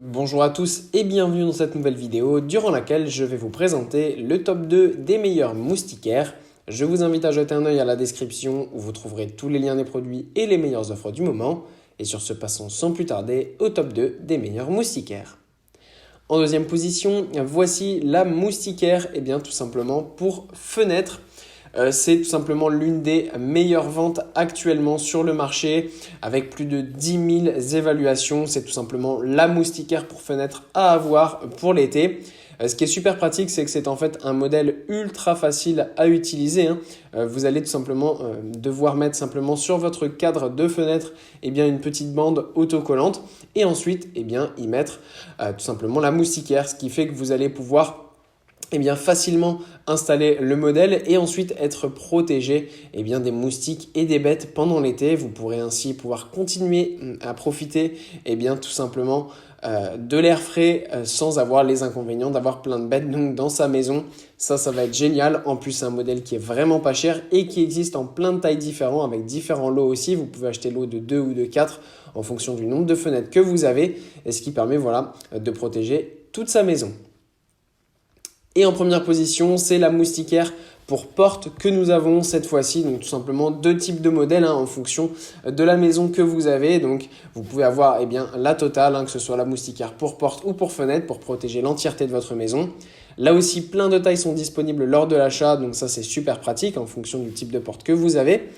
Bonjour à tous et bienvenue dans cette nouvelle vidéo durant laquelle je vais vous présenter le top 2 des meilleurs moustiquaires. Je vous invite à jeter un œil à la description où vous trouverez tous les liens des produits et les meilleures offres du moment. Et sur ce, passons sans plus tarder au top 2 des meilleurs moustiquaires. En deuxième position, voici la moustiquaire, et bien tout simplement pour fenêtre. C'est tout simplement l'une des meilleures ventes actuellement sur le marché avec plus de 10 000 évaluations. C'est tout simplement la moustiquaire pour fenêtre à avoir pour l'été. Ce qui est super pratique, c'est que c'est en fait un modèle ultra facile à utiliser. Vous allez tout simplement devoir mettre simplement sur votre cadre de fenêtre une petite bande autocollante et ensuite y mettre tout simplement la moustiquaire, ce qui fait que vous allez pouvoir facilement installer le modèle et ensuite être protégé des moustiques et des bêtes pendant l'été. Vous pourrez ainsi pouvoir continuer à profiter tout simplement de l'air frais sans avoir les inconvénients d'avoir plein de bêtes donc, dans sa maison. Ça va être génial. En plus, c'est un modèle qui est vraiment pas cher et qui existe en plein de tailles différentes avec différents lots aussi. Vous pouvez acheter lot de 2 ou de 4 en fonction du nombre de fenêtres que vous avez et ce qui permet de protéger toute sa maison. Et en première position, c'est la moustiquaire pour porte que nous avons cette fois-ci. Donc tout simplement deux types de modèles en fonction de la maison que vous avez. Donc vous pouvez avoir la totale, que ce soit la moustiquaire pour porte ou pour fenêtre pour protéger l'entièreté de votre maison. Là aussi, plein de tailles sont disponibles lors de l'achat. Donc ça, c'est super pratique en fonction du type de porte que vous avez.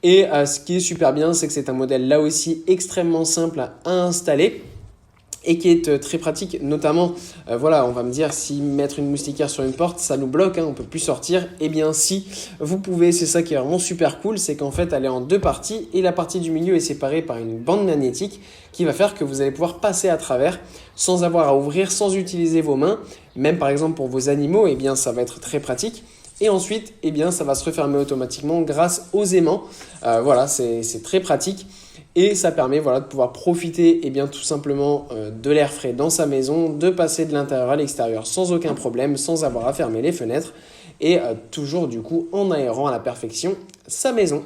Et ce qui est super bien, c'est que c'est un modèle là aussi extrêmement simple à installer. Et qui est très pratique, notamment, on va me dire si mettre une moustiquaire sur une porte, ça nous bloque, on ne peut plus sortir. Eh bien si, vous pouvez, c'est ça qui est vraiment super cool, c'est qu'en fait elle est en deux parties et la partie du milieu est séparée par une bande magnétique qui va faire que vous allez pouvoir passer à travers sans avoir à ouvrir, sans utiliser vos mains. Même par exemple pour vos animaux, ça va être très pratique. Et ensuite, ça va se refermer automatiquement grâce aux aimants. C'est très pratique. Et ça permet de pouvoir profiter tout simplement de l'air frais dans sa maison, de passer de l'intérieur à l'extérieur sans aucun problème, sans avoir à fermer les fenêtres et toujours du coup en aérant à la perfection sa maison.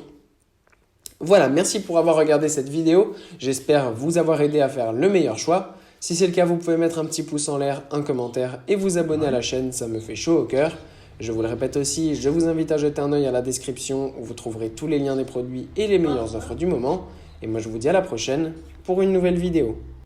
Voilà, merci pour avoir regardé cette vidéo. J'espère vous avoir aidé à faire le meilleur choix. Si c'est le cas, vous pouvez mettre un petit pouce en l'air, un commentaire et vous abonner à la chaîne, ça me fait chaud au cœur. Je vous le répète aussi, je vous invite à jeter un œil à la description où vous trouverez tous les liens des produits et les meilleures offres du moment. Et moi, je vous dis à la prochaine pour une nouvelle vidéo.